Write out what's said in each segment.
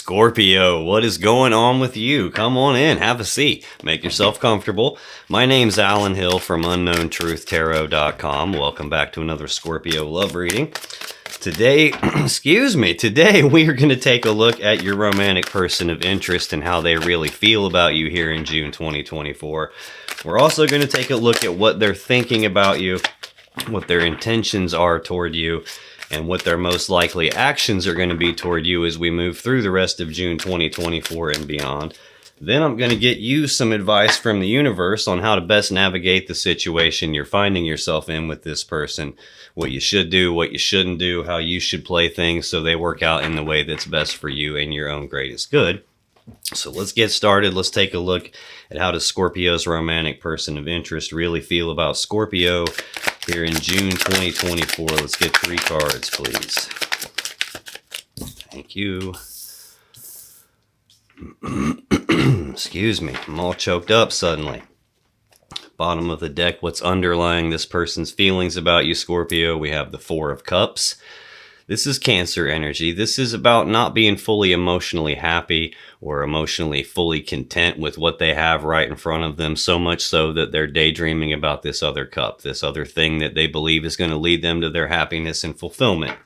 Scorpio, what is going on with you? Come on in, have a seat, make yourself comfortable. My name's Alan Hill from UnknownTruthTarot.com. Welcome back to another Scorpio love reading. Today, today we are going to take a look at your romantic person of interest and how they really feel about you here in June 2024. We're also going to take a look at what they're thinking about you, what their intentions are toward you, and what their most likely actions are going to be toward you as we move through the rest of June 2024 and beyond. Then I'm going to get you some advice from the universe on how to best navigate the situation you're finding yourself in with this person, what you should do, what you shouldn't do, how you should play things so they work out in the way that's best for you and your own greatest good. So let's get started. Let's take a look at how does Scorpio's romantic person of interest really feel about Scorpio here in June 2024. Let's get 3 cards, please. Thank you. Excuse me, I'm all choked up suddenly. Bottom of the deck, what's underlying this person's feelings about you, Scorpio? We have the 4 of Cups. This is Cancer energy. This is about not being fully emotionally happy or emotionally fully content with what they have right in front of them, so much so that they're daydreaming about this other cup, this other thing that they believe is going to lead them to their happiness and fulfillment.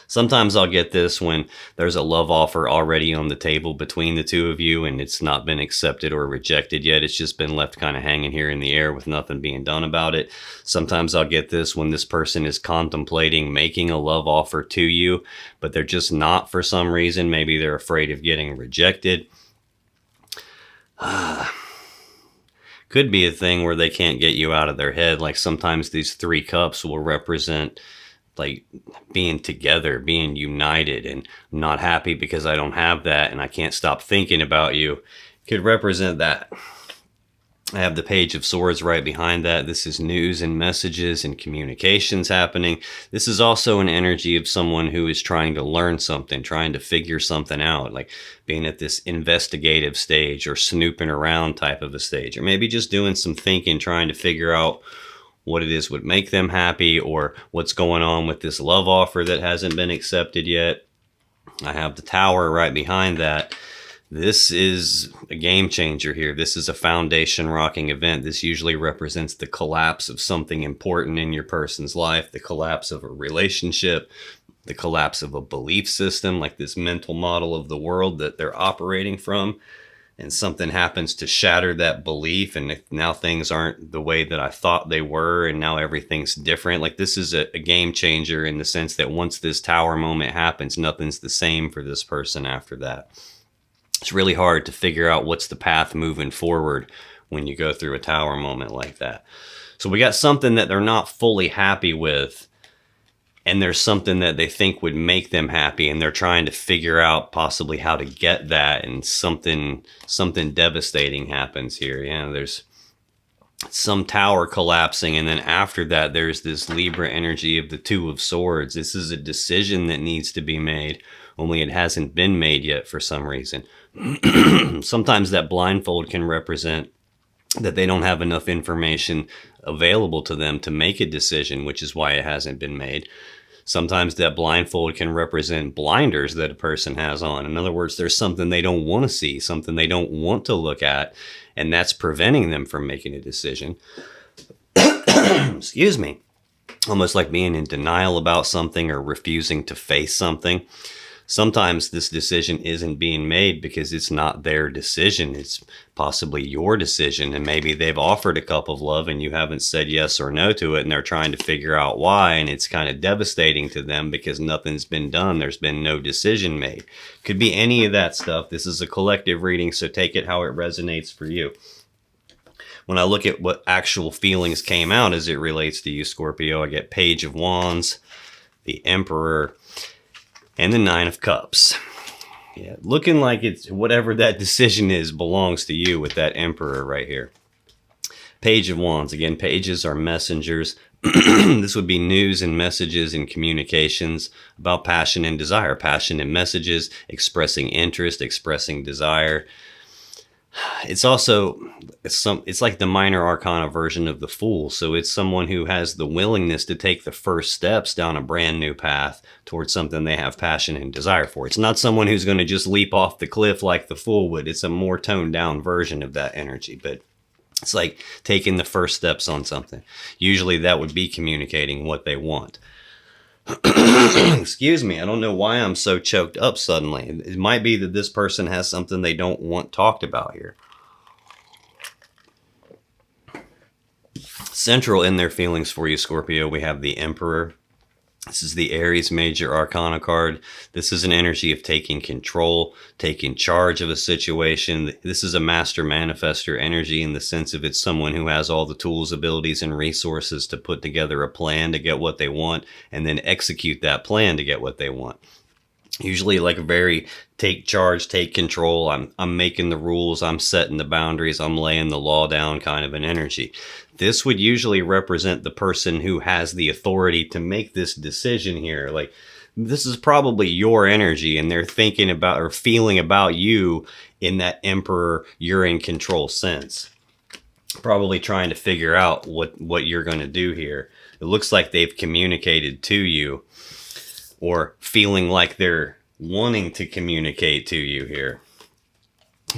Sometimes I'll get this when there's a love offer already on the table between the two of you and it's not been accepted or rejected yet. It's just been left kind of hanging here in the air with nothing being done about it. Sometimes I'll get this when this person is contemplating making a love offer to you, but they're just not for some reason. Maybe they're afraid of getting rejected. Could be a thing where they can't get you out of their head. Like sometimes these 3 cups will represent like being together, being united, and I'm not happy because I don't have that and I can't stop thinking about you. Could represent that. I have the Page of Swords right behind that. This is news and messages and communications happening. This is also an energy of someone who is trying to learn something, trying to figure something out, like being at this investigative stage or snooping around type of a stage, or maybe just doing some thinking, trying to figure out what it is would make them happy or what's going on with this love offer that hasn't been accepted yet. I have the Tower right behind that. This is a game changer here. This is a foundation rocking event. This usually represents the collapse of something important in your person's life, the collapse of a relationship, the collapse of a belief system, like this mental model of the world that they're operating from. And something happens to shatter that belief, and now things aren't the way that I thought they were, and now everything's different. Like this is a game changer in the sense that once this Tower moment happens, nothing's the same for this person after that. It's really hard to figure out what's the path moving forward when you go through a Tower moment like that. So we got something that they're not fully happy with, and there's something that they think would make them happy, and they're trying to figure out possibly how to get that, and something devastating happens here. Yeah, there's some Tower collapsing, and then after that there's this Libra energy of the 2 of Swords. This is a decision that needs to be made, only it hasn't been made yet for some reason. Sometimes that blindfold can represent that they don't have enough information available to them to make a decision, which is why it hasn't been made. Sometimes that blindfold can represent blinders that a person has on. In other words, there's something they don't want to see, something they don't want to look at, and that's preventing them from making a decision. Excuse me. Almost like being in denial about something or refusing to face something. Sometimes this decision isn't being made because it's not their decision. It's possibly your decision, and maybe they've offered a cup of love and you haven't said yes or no to it, and they're trying to figure out why, and it's kind of devastating to them because nothing's been done. There's been no decision made. Could be any of that stuff. This is a collective reading, so take it how it resonates for you. When I look at what actual feelings came out as it relates to you, Scorpio, I get Page of Wands, the Emperor, and the 9 of Cups. Yeah, looking like it's whatever that decision is belongs to you with that Emperor right here. Page of Wands. Again, pages are messengers. This would be news and messages and communications about passion and desire. Passion and messages, expressing interest, expressing desire. It's also, it's like the minor arcana version of the Fool. So it's someone who has the willingness to take the first steps down a brand new path towards something they have passion and desire for. It's not someone who's going to just leap off the cliff like the Fool would. It's a more toned down version of that energy, but it's like taking the first steps on something. Usually that would be communicating what they want. Excuse me, I don't know why I'm so choked up suddenly. It might be that this person has something they don't want talked about here. Central in their feelings for you, Scorpio, we have the Emperor. This is the Aries Major Arcana card. This is an energy of taking control, taking charge of a situation. This is a master manifester energy in the sense of it's someone who has all the tools, abilities, and resources to put together a plan to get what they want and then execute that plan to get what they want. Usually like a very take charge, take control. I'm making the rules. I'm setting the boundaries. I'm laying the law down kind of an energy. This would usually represent the person who has the authority to make this decision here. Like, this is probably your energy and they're thinking about or feeling about you in that Emperor, you're in control sense. Probably trying to figure out what you're going to do here. It looks like they've communicated to you, or feeling like they're wanting to communicate to you here.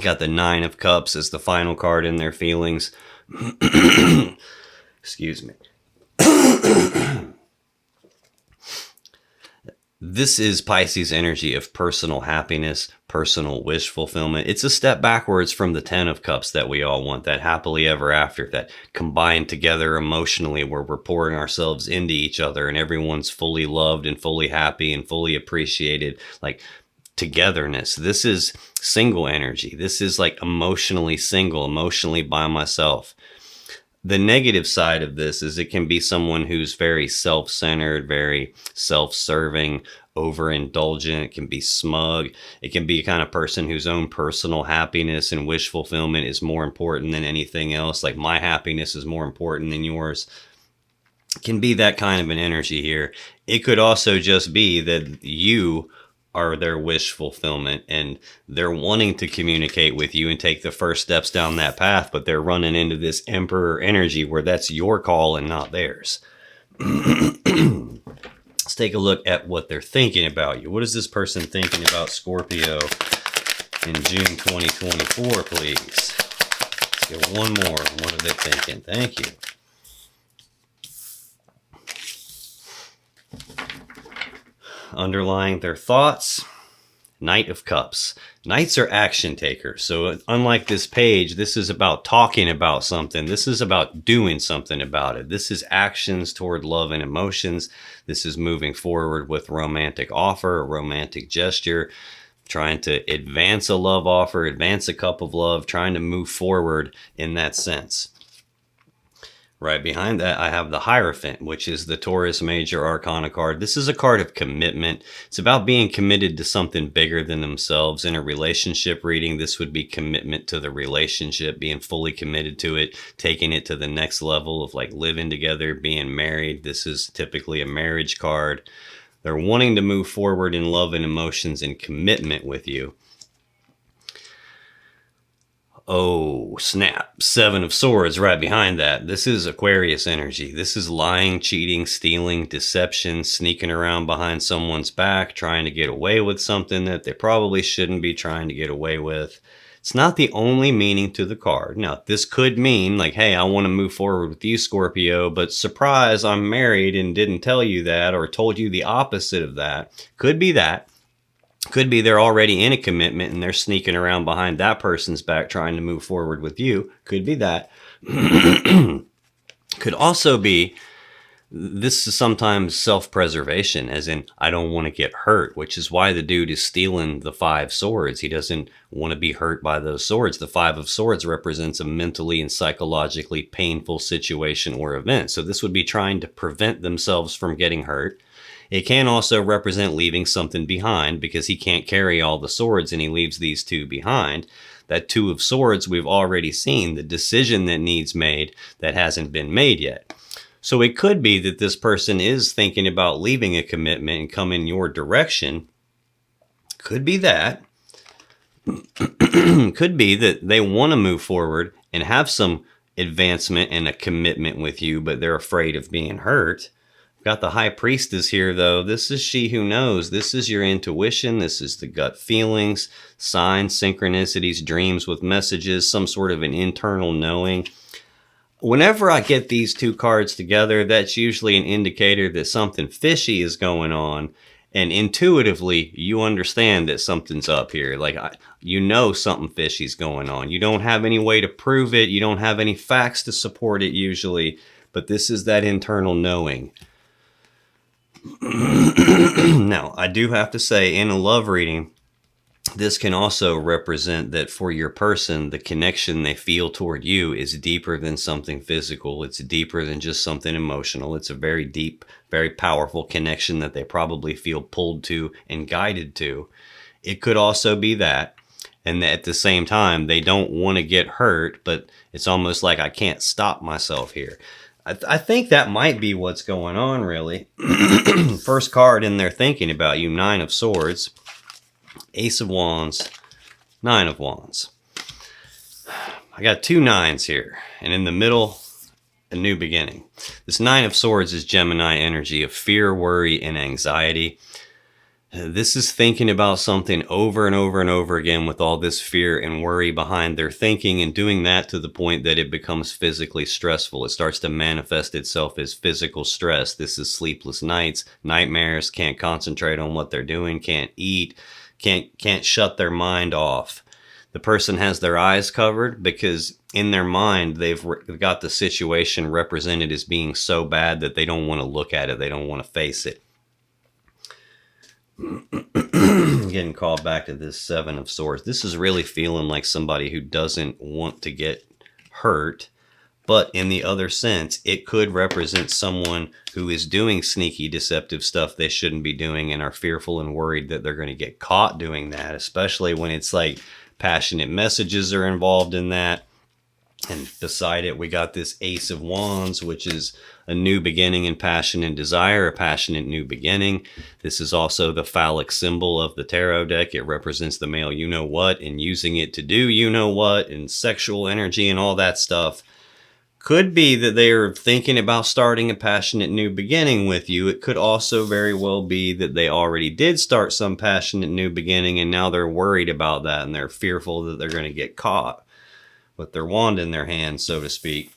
Got the Nine of Cups as the final card in their feelings. Excuse me. This is Pisces energy of personal happiness, personal wish fulfillment. It's a step backwards from the Ten of Cups that we all want, that happily ever after, that combined together emotionally where we're pouring ourselves into each other and everyone's fully loved and fully happy and fully appreciated, like togetherness. This is single energy. This is like emotionally single, emotionally by myself. The negative side of this is it can be someone who's very self-centered, very self-serving, overindulgent. It can be smug. It can be a kind of person whose own personal happiness and wish fulfillment is more important than anything else. Like, my happiness is more important than yours. It can be that kind of an energy here. It could also just be that you are their wish fulfillment and they're wanting to communicate with you and take the first steps down that path, but they're running into this Emperor energy where that's your call and not theirs. Let's take a look at what they're thinking about you. What is this person thinking about Scorpio in June 2024, please? Let's get one more. What are they thinking? Thank you. Underlying their thoughts, Knight of Cups. Knights are action takers. So unlike this page, this is about talking about something. This is about doing something about it. This is actions toward love and emotions. This is moving forward with romantic offer, a romantic gesture, trying to advance a love offer, advance a cup of love, trying to move forward in that sense. Right behind that, I have the Hierophant, which is the Taurus Major Arcana card. This is a card of commitment. It's about being committed to something bigger than themselves. In a relationship reading, this would be commitment to the relationship, being fully committed to it, taking it to the next level of like living together, being married. This is typically a marriage card. They're wanting to move forward in love and emotions and commitment with you. Oh, snap. Seven of Swords right behind that. This is Aquarius energy. This is lying, cheating, stealing, deception, sneaking around behind someone's back, trying to get away with something that they probably shouldn't be trying to get away with. It's not the only meaning to the card. Now, this could mean like, hey, I want to move forward with you, Scorpio, but surprise, I'm married and didn't tell you that, or told you the opposite of that. Could be that. Could be they're already in a commitment and they're sneaking around behind that person's back trying to move forward with you. Could be that. Could also be this is sometimes self-preservation, as in I don't want to get hurt, which is why the dude is stealing the Five Swords. He doesn't want to be hurt by those swords. The Five of Swords represents a mentally and psychologically painful situation or event. So this would be trying to prevent themselves from getting hurt. It can also represent leaving something behind because he can't carry all the swords and he leaves these two behind. That Two of Swords, we've already seen the decision that needs made that hasn't been made yet. So it could be that this person is thinking about leaving a commitment and coming your direction. Could be that. Could be that they want to move forward and have some advancement and a commitment with you, but they're afraid of being hurt. Got the High Priestess here, though. This is she who knows. This is your intuition. This is the gut feelings, signs, synchronicities, dreams with messages, some sort of an internal knowing. Whenever I get these two cards together, that's usually an indicator that something fishy is going on. And intuitively, you understand that something's up here. Like, you know something fishy's going on. You don't have any way to prove it. You don't have any facts to support it usually. But this is that internal knowing. Now, I do have to say, in a love reading, this can also represent that for your person, the connection they feel toward you is deeper than something physical. It's deeper than just something emotional. It's a very deep, very powerful connection that they probably feel pulled to and guided to. It could also be that. And at the same time, they don't want to get hurt, but it's almost like I can't stop myself here. I think that might be what's going on, really. First card in there thinking about you, Nine of Swords, Ace of Wands, Nine of Wands. I got two nines here, and in the middle, a new beginning. This Nine of Swords is Gemini energy of fear, worry, and anxiety. This is thinking about something over and over and over again with all this fear and worry behind their thinking, and doing that to the point that it becomes physically stressful. It starts to manifest itself as physical stress. This is sleepless nights, nightmares, can't concentrate on what they're doing, can't eat, can't shut their mind off. The person has their eyes covered because in their mind, they've got the situation represented as being so bad that they don't want to look at it. They don't want to face it. Getting called back to this Seven of Swords. This is really feeling like somebody who doesn't want to get hurt, but in the other sense, it could represent someone who is doing sneaky, deceptive stuff they shouldn't be doing and are fearful and worried that they're going to get caught doing that, especially when it's like passionate messages are involved in that. And beside it, we got this Ace of Wands, which is a new beginning in passion and desire, a passionate new beginning. This is also the phallic symbol of the tarot deck. It represents the male you-know-what and using it to do you-know-what and sexual energy and all that stuff. Could be that they are thinking about starting a passionate new beginning with you. It could also very well be that they already did start some passionate new beginning and now they're worried about that and they're fearful that they're going to get caught with their wand in their hand, so to speak.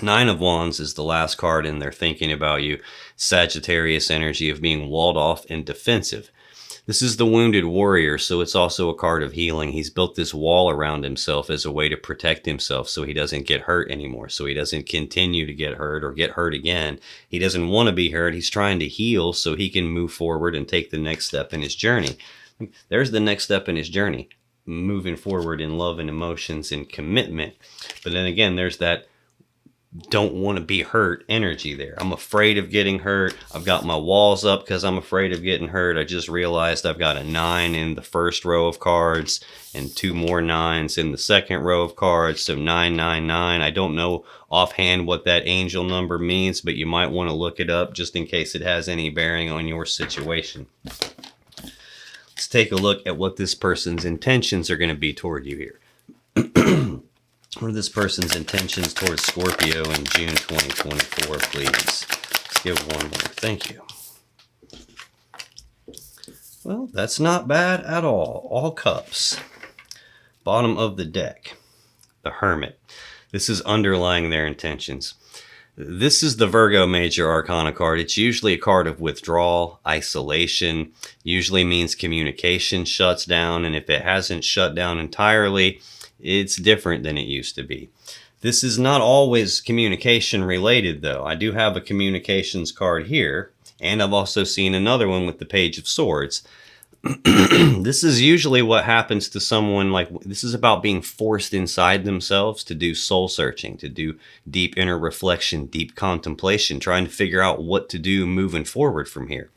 Nine of Wands is the last card in there thinking about you. Sagittarius energy of being walled off and defensive. This is the wounded warrior, so it's also a card of healing. He's built this wall around himself as a way to protect himself so he doesn't get hurt anymore, so he doesn't continue to get hurt or get hurt again. He doesn't want to be hurt. He's trying to heal so he can move forward and take the next step in his journey. There's the next step in his journey. Moving forward in love and emotions and commitment. But then again, there's that don't want to be hurt energy there. I'm afraid of getting hurt. I've got my walls up because I'm afraid of getting hurt. I just realized I've got a 9 in the first row of cards and 2 more 9s in the second row of cards. So 999. I don't know offhand what that angel number means, but you might want to look it up just in case it has any bearing on your situation. Let's take a look at what this person's intentions are going to be toward you here. What are this person's intentions towards Scorpio in June 2024, please? Let's give one more. Thank you. Well, that's not bad at all. All cups. Bottom of the deck. The Hermit. This is underlying their intentions. This is the Virgo Major Arcana card. It's usually a card of withdrawal, isolation, usually means communication shuts down, and if it hasn't shut down entirely, it's different than it used to be. This is not always communication related, though. I do have a communications card here, and I've also seen another one with the Page of Swords. This is usually what happens to someone, like this is about being forced inside themselves to do soul searching, to do deep inner reflection, deep contemplation, trying to figure out what to do moving forward from here.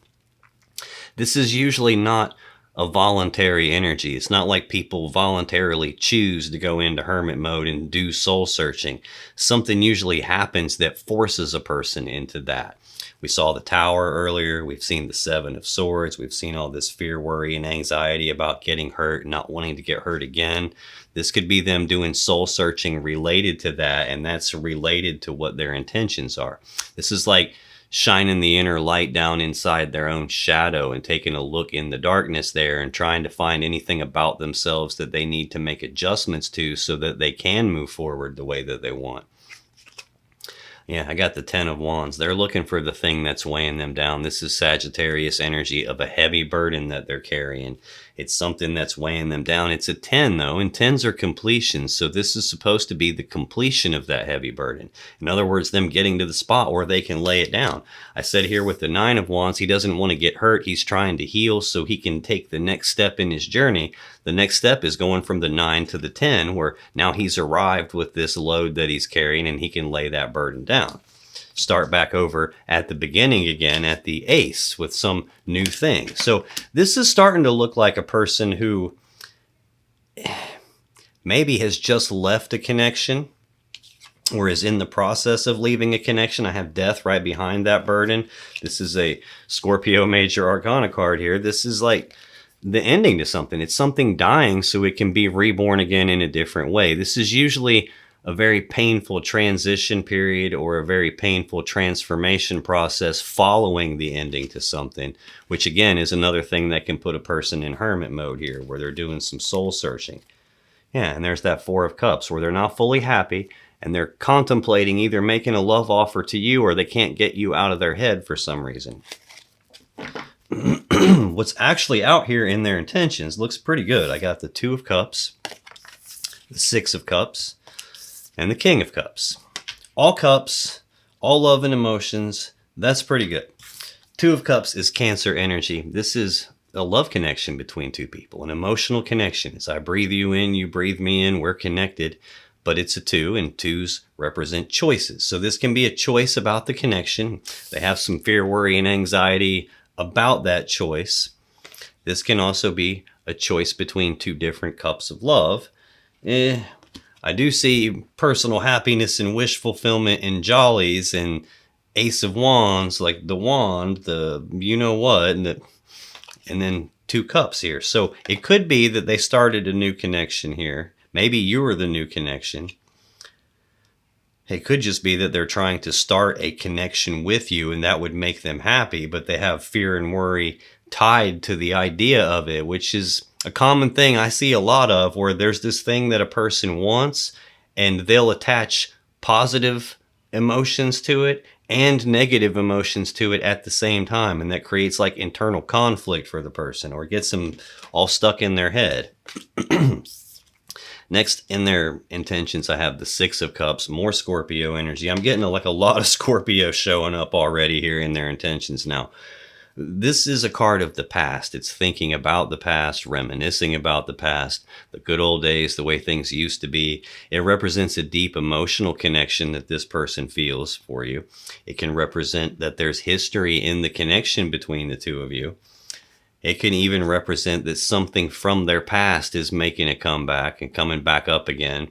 This is usually not a voluntary energy. It's not like people voluntarily choose to go into hermit mode and do soul searching. Something usually happens that forces a person into that. We saw the Tower earlier. We've seen the Seven of Swords. We've seen all this fear, worry, and anxiety about getting hurt, not wanting to get hurt again. This could be them doing soul searching related to that, and that's related to what their intentions are. This is like shining the inner light down inside their own shadow and taking a look in the darkness there and trying to find anything about themselves that they need to make adjustments to so that they can move forward the way that they want. Yeah, I got the 10 of Wands. They're looking for the thing that's weighing them down. This is Sagittarius energy of a heavy burden that they're carrying. It's something that's weighing them down. It's a 10 though, and 10s are completions. So this is supposed to be the completion of that heavy burden. In other words, them getting to the spot where they can lay it down. I said here with the 9 of Wands, he doesn't want to get hurt. He's trying to heal so he can take the next step in his journey. The next step is going from the 9 to the 10, where now he's arrived with this load that he's carrying and he can lay that burden down. Start back over at the beginning again at the Ace with some new thing. So this is starting to look like a person who maybe has just left a connection or is in the process of leaving a connection. I have Death right behind that burden. This is a Scorpio Major Arcana card here. This is like the ending to something. It's something dying so it can be reborn again in a different way. This is usually a very painful transition period or a very painful transformation process following the ending to something, which again is another thing that can put a person in hermit mode here where they're doing some soul searching. Yeah, and there's that 4 of Cups where they're not fully happy and they're contemplating either making a love offer to you or they can't get you out of their head for some reason. What's actually out here in their intentions looks pretty good. I got the 2 of Cups, the 6 of Cups, and the King of Cups. All cups, all love and emotions. That's pretty good. 2 of Cups is Cancer energy. This is a love connection between two people, an emotional connection. As I breathe you in, you breathe me in, we're connected. But it's a 2, and 2s represent choices. So this can be a choice about the connection. They have some fear, worry, and anxiety about that choice. This can also be a choice between 2 different cups of love. I do see personal happiness and wish fulfillment and jollies and Ace of Wands, like the wand, the you know what, and then 2 cups here. So it could be that they started a new connection here. Maybe you were the new connection. It could just be that they're trying to start a connection with you and that would make them happy, but they have fear and worry tied to the idea of it, which is a common thing I see a lot of, where there's this thing that a person wants and they'll attach positive emotions to it and negative emotions to it at the same time. And that creates like internal conflict for the person or gets them all stuck in their head. Next in their intentions, I have the 6 of Cups, more Scorpio energy. I'm getting like a lot of Scorpio showing up already here in their intentions now. This is a card of the past. It's thinking about the past, reminiscing about the past, the good old days, the way things used to be. It represents a deep emotional connection that this person feels for you. It can represent that there's history in the connection between the 2 of you. It can even represent that something from their past is making a comeback and coming back up again.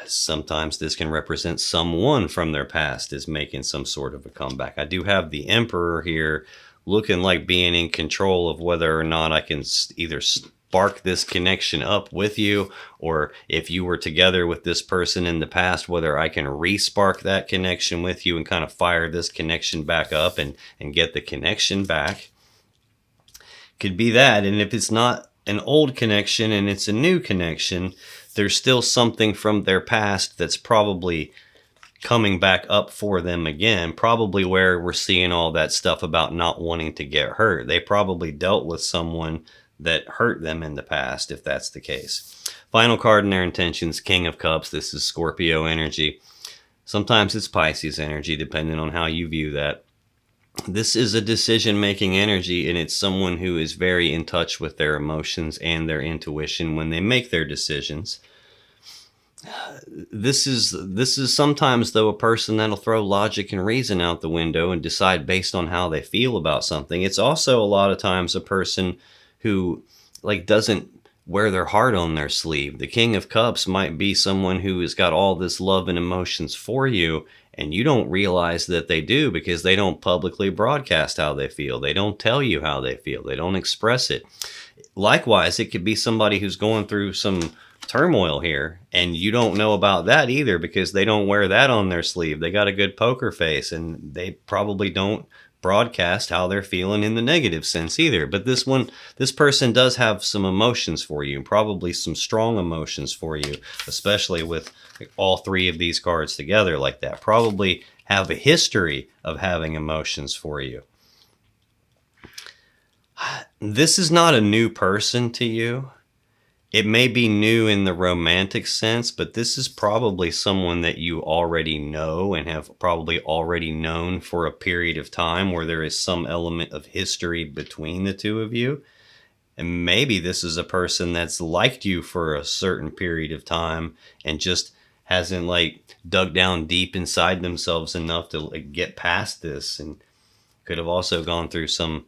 Sometimes this can represent someone from their past is making some sort of a comeback. I do have the Emperor here looking like being in control of whether or not I can either spark this connection up with you, or if you were together with this person in the past, whether I can re-spark that connection with you and kind of fire this connection back up and get the connection back. Could be that. And if it's not an old connection and it's a new connection, there's still something from their past that's probably coming back up for them again, probably where we're seeing all that stuff about not wanting to get hurt. They probably dealt with someone that hurt them in the past, if that's the case. Final card in their intentions, King of Cups. This is Scorpio energy. Sometimes it's Pisces energy, depending on how you view that. This is a decision-making energy, and it's someone who is very in touch with their emotions and their intuition when they make their decisions. This is sometimes, though, a person that'll throw logic and reason out the window and decide based on how they feel about something. It's also a lot of times a person who like doesn't wear their heart on their sleeve. The King of Cups might be someone who has got all this love and emotions for you, and you don't realize that they do because they don't publicly broadcast how they feel. They don't tell you how they feel. They don't express it. Likewise, it could be somebody who's going through some turmoil here, and you don't know about that either because they don't wear that on their sleeve. They got a good poker face, and they probably don't broadcast how they're feeling in the negative sense either. But this person does have some emotions for you, probably some strong emotions for you, especially with all three of these cards together like that. Probably have a history of having emotions for you. This is not a new person to you. It may be new in the romantic sense, but this is probably someone that you already know and have probably already known for a period of time where there is some element of history between the two of you. And maybe this is a person that's liked you for a certain period of time and just hasn't like dug down deep inside themselves enough to like get past this, and could have also gone through some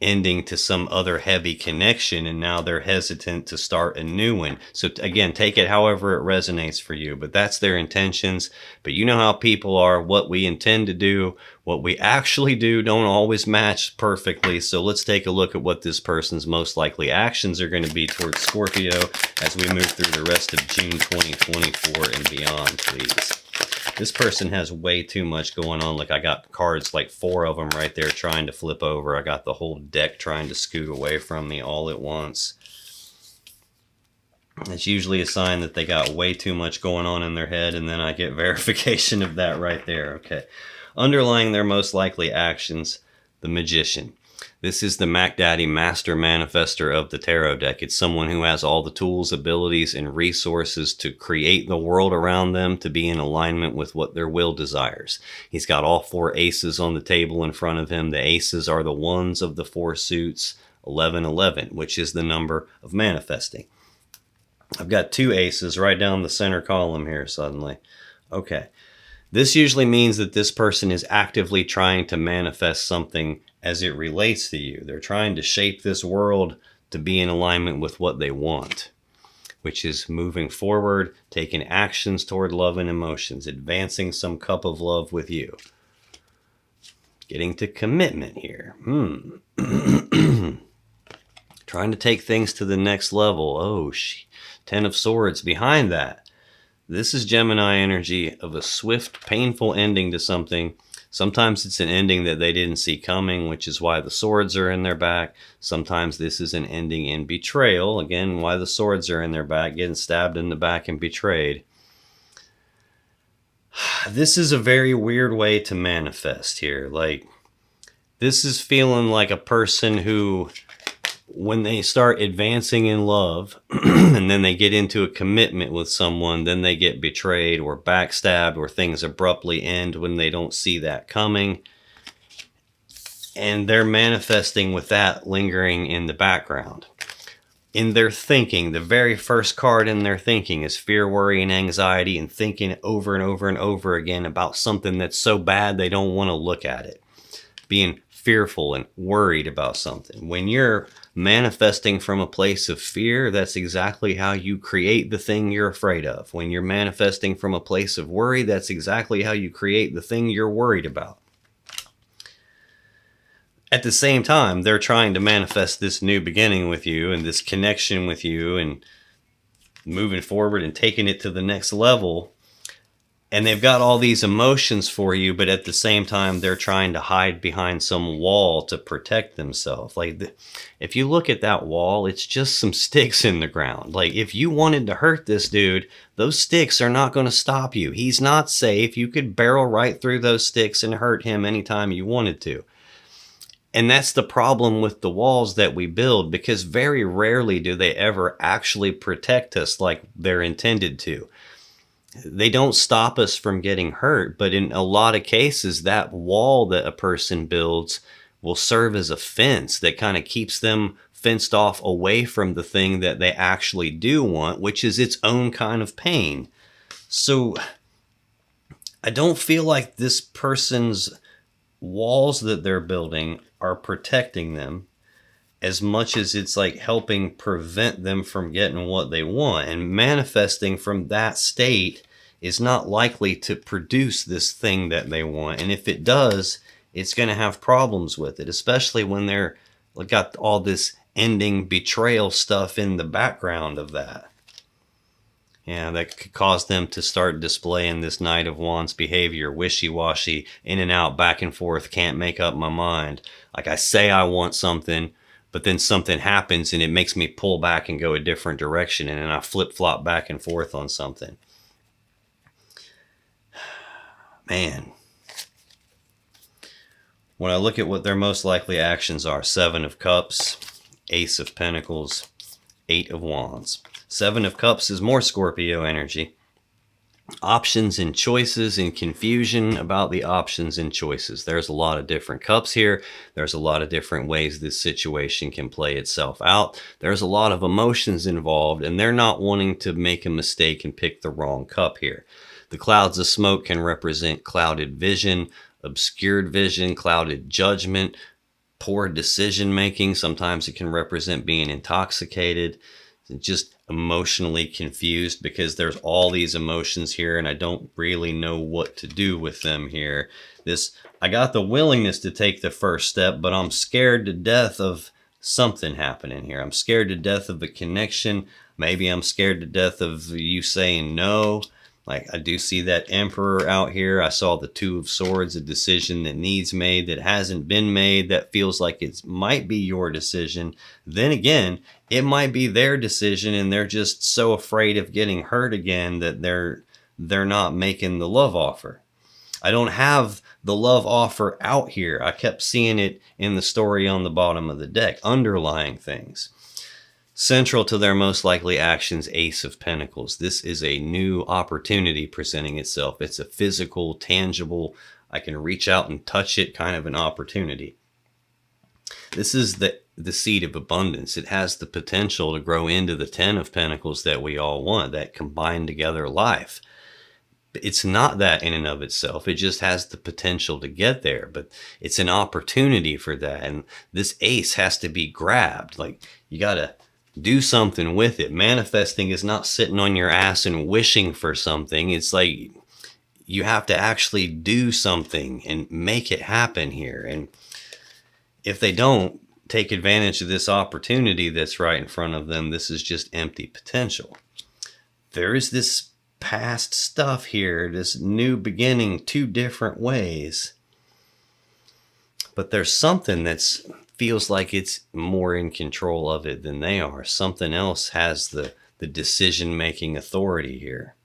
ending to some other heavy connection, and now they're hesitant to start a new one. So again, take it however it resonates for you, but that's their intentions. But you know how people are. What we intend to do, what we actually do, don't always match perfectly. So let's take a look at what this person's most likely actions are going to be towards Scorpio as we move through the rest of June 2024 and beyond, please. This person has way too much going on. Like I got cards, like 4 of them right there trying to flip over. I got the whole deck trying to scoot away from me all at once. It's usually a sign that they got way too much going on in their head, and then I get verification of that right there. Okay. Underlying their most likely actions, the Magician. This is the Mac Daddy Master Manifester of the Tarot deck. It's someone who has all the tools, abilities, and resources to create the world around them to be in alignment with what their will desires. He's got all 4 aces on the table in front of him. The aces are the ones of the 4 suits, 1111, which is the number of manifesting. I've got 2 aces right down the center column here suddenly. Okay. This usually means that this person is actively trying to manifest something as it relates to you. They're trying to shape this world to be in alignment with what they want, which is moving forward, taking actions toward love and emotions, advancing some cup of love with you. Getting to commitment here. Trying to take things to the next level. Oh, 10 of Swords behind that. This is Gemini energy of a swift, painful ending to something. Sometimes it's an ending that they didn't see coming, which is why the swords are in their back. Sometimes this is an ending in betrayal. Again, why the swords are in their back, getting stabbed in the back and betrayed. This is a very weird way to manifest here. Like, this is feeling like a person who, when they start advancing in love and then they get into a commitment with someone, then they get betrayed or backstabbed, or things abruptly end when they don't see that coming. And they're manifesting with that lingering in the background. In their thinking, the very first card in their thinking is fear, worry, and anxiety, and thinking over and over and over again about something that's so bad they don't want to look at it. Being fearful and worried about something. When you're manifesting from a place of fear, that's exactly how you create the thing you're afraid of. When you're manifesting from a place of worry, that's exactly how you create the thing you're worried about. At the same time, they're trying to manifest this new beginning with you and this connection with you and moving forward and taking it to the next level. And they've got all these emotions for you, but at the same time, they're trying to hide behind some wall to protect themselves. Like, if you look at that wall, it's just some sticks in the ground. Like, if you wanted to hurt this dude, those sticks are not going to stop you. He's not safe. You could barrel right through those sticks and hurt him anytime you wanted to. And that's the problem with the walls that we build, because very rarely do they ever actually protect us like they're intended to. They don't stop us from getting hurt, but in a lot of cases, that wall that a person builds will serve as a fence that kind of keeps them fenced off away from the thing that they actually do want, which is its own kind of pain. So I don't feel like this person's walls that they're building are protecting them. as much as it's like helping prevent them from getting what they want. And manifesting from that state is not likely to produce this thing that they want. And if it does, it's going to have problems with it, especially when they're got all this ending betrayal stuff in the background of that. Yeah, that could cause them to start displaying this Knight of Wands behavior, wishy-washy, in and out, back and forth, can't make up my mind. Like I say I want something, but then something happens and it makes me pull back and go a different direction, and then I flip-flop back and forth on something. Man. When I look at what their most likely actions are, 7 of Cups, Ace of Pentacles, 8 of Wands. 7 of Cups is more Scorpio energy. Options and choices and confusion about the options and choices. There's a lot of different cups here. There's a lot of different ways this situation can play itself out. There's a lot of emotions involved, and they're not wanting to make a mistake and pick the wrong cup here. The clouds of smoke can represent clouded vision, obscured vision, clouded judgment, poor decision making. Sometimes it can represent being intoxicated, just emotionally confused, because there's all these emotions here and I don't really know what to do with them here. I got the willingness to take the first step, but I'm scared to death of something happening here. I'm scared to death of a connection. Maybe I'm scared to death of you saying no. Like, I do see that Emperor out here. I saw the 2 of Swords, a decision that needs made, that hasn't been made, that feels like it might be your decision. Then again, it might be their decision and they're just so afraid of getting hurt again that they're not making the love offer. I don't have the love offer out here. I kept seeing it in the story on the bottom of the deck, underlying things. Central to their most likely actions, Ace of Pentacles. This is a new opportunity presenting itself. It's a physical, tangible, I can reach out and touch it kind of an opportunity. This is the seed of abundance. It has the potential to grow into the 10 of Pentacles that we all want, that combined together life. It's not that in and of itself. It just has the potential to get there, but it's an opportunity for that. And this ace has to be grabbed. Like, you got to do something with it. Manifesting is not sitting on your ass and wishing for something. It's like you have to actually do something and make it happen here. And if they don't take advantage of this opportunity that's right in front of them, this is just empty potential. There is this past stuff here, this new beginning, 2 different ways. But there's something that's feels like it's more in control of it than they are. Something else has the decision-making authority here.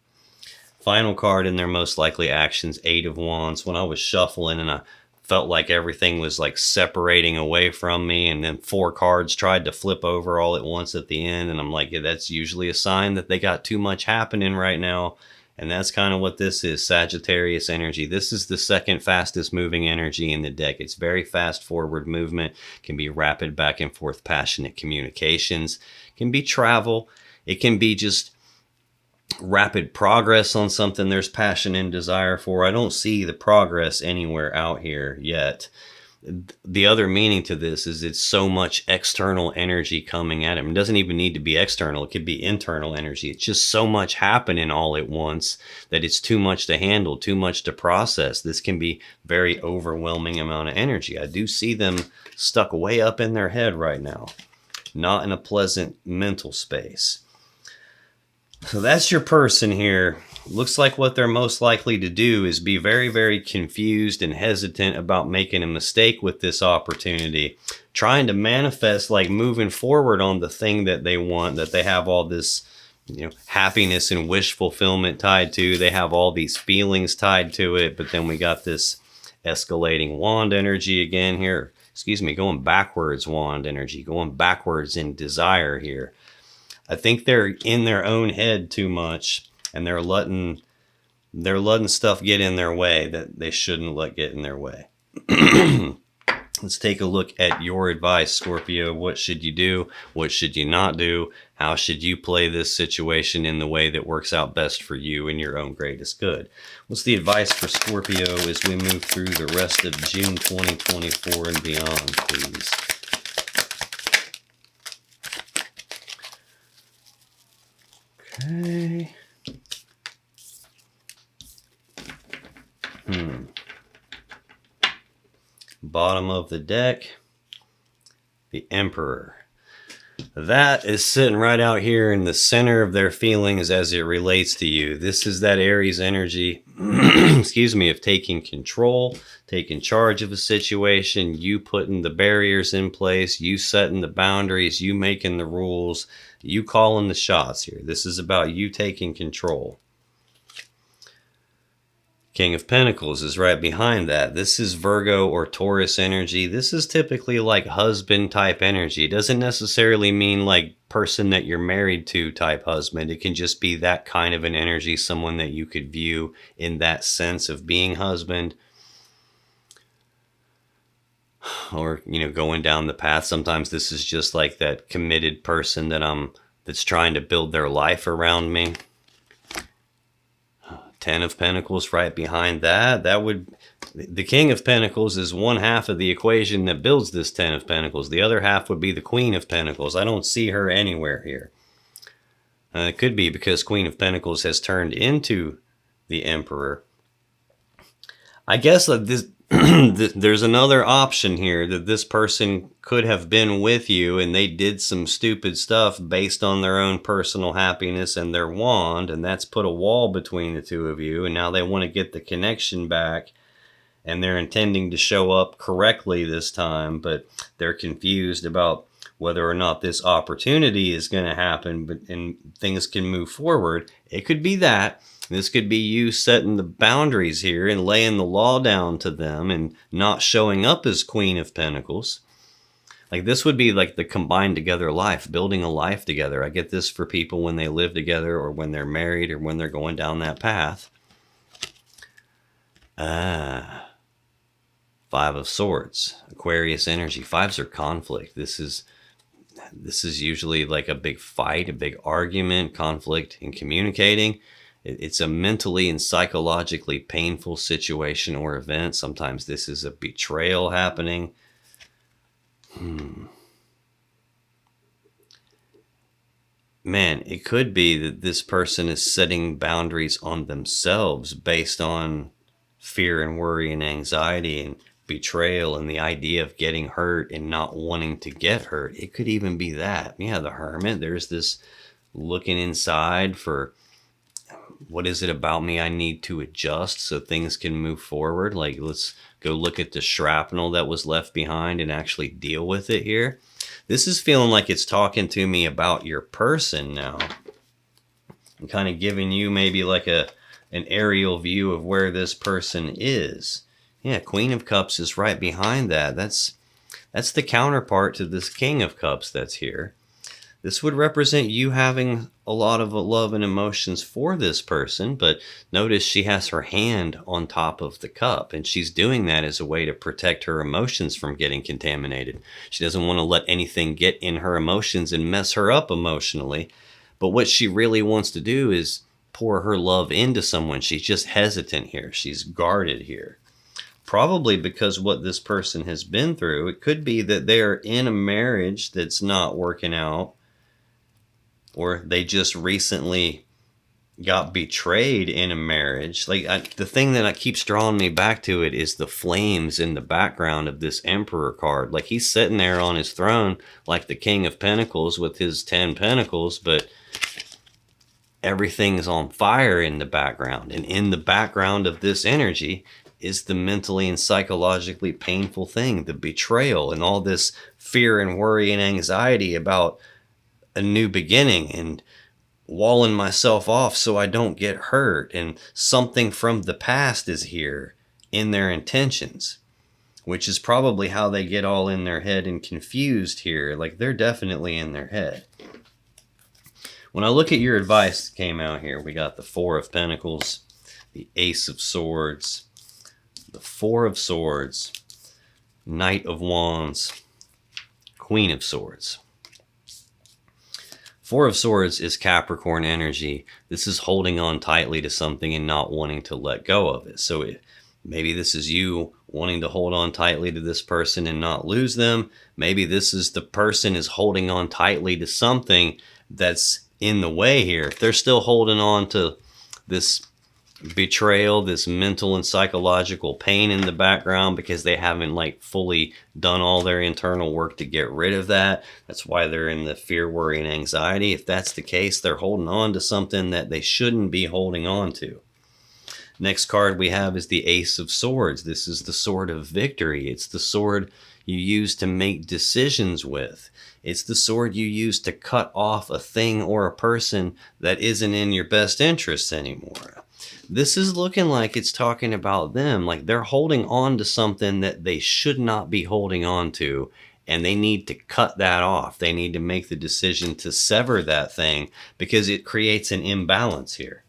Final card in their most likely actions, 8 of Wands. When I was shuffling and I felt like everything was like separating away from me, and then 4 cards tried to flip over all at once at the end, and I'm like, yeah, that's usually a sign that they got too much happening right now. And that's kind of what this is, Sagittarius energy. This is the second fastest moving energy in the deck. It's very fast forward movement, can be rapid back and forth passionate communications, can be travel. It can be just rapid progress on something there's passion and desire for. I don't see the progress anywhere out here yet. The other meaning to this is it's so much external energy coming at him. It doesn't even need to be external. It could be internal energy. It's just so much happening all at once that it's too much to handle, too much to process. This can be very overwhelming amount of energy. I do see them stuck way up in their head right now, not in a pleasant mental space. So that's your person here. Looks like what they're most likely to do is be very, very confused and hesitant about making a mistake with this opportunity, trying to manifest, like moving forward on the thing that they want, that they have all this, happiness and wish fulfillment tied to. They have all these feelings tied to it, but then we got this escalating wand energy again here. Going backwards wand energy, going backwards in desire here. I think they're in their own head too much, and they're letting stuff get in their way that they shouldn't let get in their way. Let's take a look at your advice, Scorpio. What should you do? What should you not do? How should you play this situation in the way that works out best for you and your own greatest good? What's the advice for Scorpio as we move through the rest of June 2024 and beyond, please? Okay. Bottom of the deck, the Emperor. That is sitting right out here in the center of their feelings as it relates to you. This is that Aries energy, excuse me, of taking control, taking charge of a situation, you putting the barriers in place, you setting the boundaries, you making the rules, you calling the shots here. This is about you taking control. King of Pentacles is right behind that. This is Virgo or Taurus energy. This is typically like husband type energy. It doesn't necessarily mean like person that you're married to type husband. It can just be that kind of an energy, someone that you could view in that sense of being husband. Or, going down the path. Sometimes this is just like that committed person that's trying to build their life around me. 10 of Pentacles right behind that. The King of Pentacles is one half of the equation that builds this 10 of Pentacles. The other half would be the Queen of Pentacles. I don't see her anywhere here. It could be because Queen of Pentacles has turned into the Emperor. I guess that there's another option here, that this person could have been with you and they did some stupid stuff based on their own personal happiness and their wand, and that's put a wall between the two of you, and now they want to get the connection back, and they're intending to show up correctly this time, but they're confused about whether or not this opportunity is going to happen and things can move forward. It could be that. This could be you setting the boundaries here and laying the law down to them and not showing up as Queen of Pentacles. Like this would be like the combined together life, building a life together. I get this for people when they live together or when they're married or when they're going down that path. 5 of Swords, Aquarius energy. 5s are conflict. This is usually like a big fight, a big argument, conflict in communicating. It's a mentally and psychologically painful situation or event. Sometimes this is a betrayal happening. Man, it could be that this person is setting boundaries on themselves based on fear and worry and anxiety and betrayal and the idea of getting hurt and not wanting to get hurt. It could even be that. Yeah, the Hermit. There's this looking inside for, what is it about me I need to adjust so things can move forward? Like, let's go look at the shrapnel that was left behind and actually deal with it here. This is feeling like it's talking to me about your person now. I'm kind of giving you maybe like an aerial view of where this person is. Yeah, Queen of Cups is right behind that. That's the counterpart to this King of Cups that's here. This would represent you having a lot of love and emotions for this person, but notice she has her hand on top of the cup, and she's doing that as a way to protect her emotions from getting contaminated. She doesn't want to let anything get in her emotions and mess her up emotionally, but what she really wants to do is pour her love into someone. She's just hesitant here. She's guarded here. Probably because what this person has been through. It could be that they're in a marriage that's not working out, or they just recently got betrayed in a marriage. The thing that keeps drawing me back to it is the flames in the background of this Emperor card. Like he's sitting there on his throne like the King of Pentacles with his 10 Pentacles, but everything's on fire in the background. And in the background of this energy is the mentally and psychologically painful thing, the betrayal and all this fear and worry and anxiety about a new beginning and walling myself off so I don't get hurt. And something from the past is here in their intentions, which is probably how they get all in their head and confused here. Like they're definitely in their head. When I look at your advice that came out here, we got the 4 of Pentacles, the Ace of Swords, the 4 of Swords, Knight of Wands, Queen of Swords. 4 of Swords is Capricorn energy. This is holding on tightly to something and not wanting to let go of it. So maybe this is you wanting to hold on tightly to this person and not lose them. Maybe this is the person is holding on tightly to something that's in the way here, if they're still holding on to this betrayal, this mental and psychological pain in the background because they haven't like fully done all their internal work to get rid of that. That's why they're in the fear, worry, and anxiety. If that's the case, they're holding on to something that they shouldn't be holding on to. Next card we have is the Ace of Swords. This is the sword of victory. It's the sword you use to make decisions with. It's the sword you use to cut off a thing or a person that isn't in your best interests anymore. This is looking like it's talking about them, like they're holding on to something that they should not be holding on to, and they need to cut that off. They need to make the decision to sever that thing because it creates an imbalance here.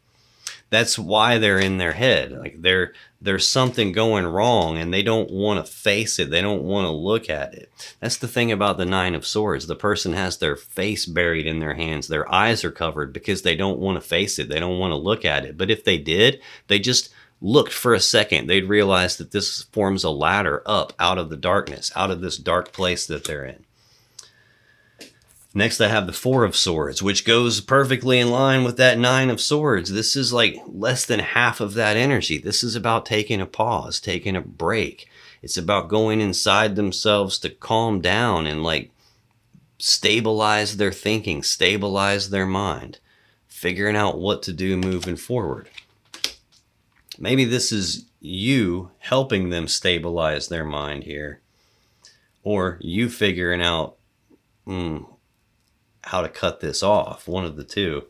That's why they're in their head. Like there's something going wrong and they don't want to face it. They don't want to look at it. That's the thing about the Nine of Swords. The person has their face buried in their hands. Their eyes are covered because they don't want to face it. They don't want to look at it. But if they did, they just looked for a second, they'd realize that this forms a ladder up out of the darkness, out of this dark place that they're in. Next, I have the Four of Swords, which goes perfectly in line with that Nine of Swords. This is like less than half of that energy. This is about taking a pause, taking a break. It's about going inside themselves to calm down and like stabilize their thinking, stabilize their mind, figuring out what to do moving forward. Maybe this is you helping them stabilize their mind here, or you figuring out how to cut this off, one of the two.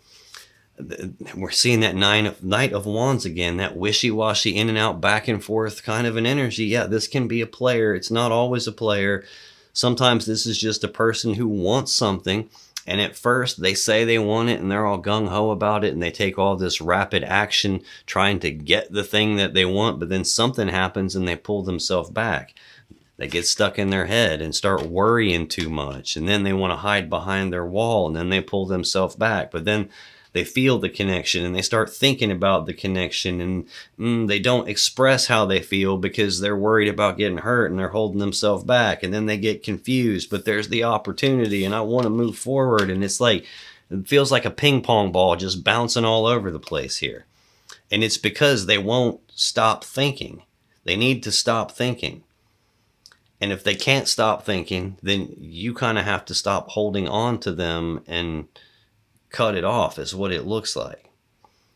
We're seeing that Knight of Wands again, that wishy-washy in and out, back and forth kind of an energy. Yeah, this can be a player. It's not always a player. Sometimes this is just a person who wants something, and at first they say they want it and they're all gung-ho about it, and they take all this rapid action trying to get the thing that they want, but then something happens and they pull themselves back. They get stuck in their head and start worrying too much, and then they want to hide behind their wall, and then they pull themselves back. But then they feel the connection and they start thinking about the connection, and they don't express how they feel because they're worried about getting hurt and they're holding themselves back, and then they get confused. But there's the opportunity and I want to move forward, and it's like it feels like a ping pong ball just bouncing all over the place here. And it's because they won't stop thinking. They need to stop thinking. And if they can't stop thinking, then you kind of have to stop holding on to them and cut it off, is what it looks like.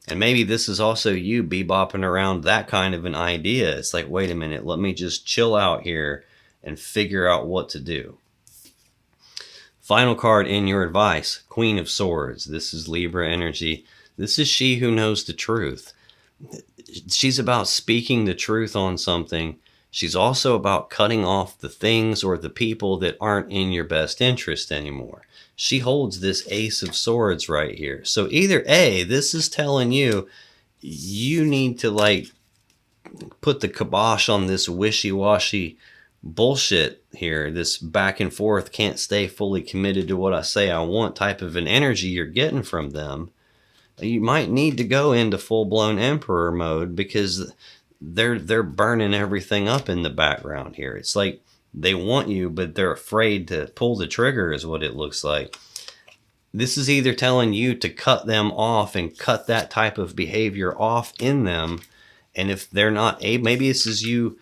And maybe this is also you bebopping around that kind of an idea. It's like, wait a minute, let me just chill out here and figure out what to do. Final card in your advice, Queen of Swords. This is Libra energy. This is she who knows the truth. She's about speaking the truth on something. She's also about cutting off the things or the people that aren't in your best interest anymore. She holds this Ace of Swords right here. So either A, this is telling you, you need to like put the kibosh on this wishy-washy bullshit here, this back and forth, can't stay fully committed to what I say I want type of an energy you're getting from them. You might need to go into full-blown Emperor mode because they're burning everything up in the background here. It's like they want you, but they're afraid to pull the trigger, is what it looks like. This is either telling you to cut them off and cut that type of behavior off in them. And if they're not able, maybe this is you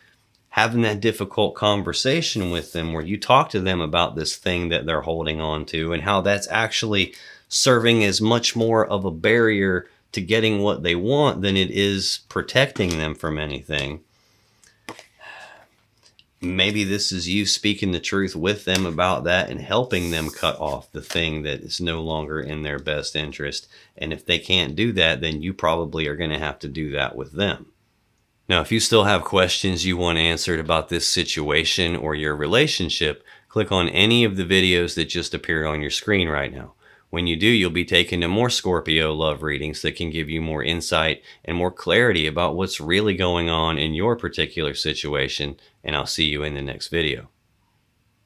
having that difficult conversation with them where you talk to them about this thing that they're holding on to and how that's actually serving as much more of a barrier to getting what they want than it is protecting them from anything. Maybe this is you speaking the truth with them about that and helping them cut off the thing that is no longer in their best interest. And if they can't do that, then you probably are going to have to do that with them. Now, if you still have questions you want answered about this situation or your relationship, click on any of the videos that just appeared on your screen right now. When you do, you'll be taken to more Scorpio love readings that can give you more insight and more clarity about what's really going on in your particular situation, and I'll see you in the next video.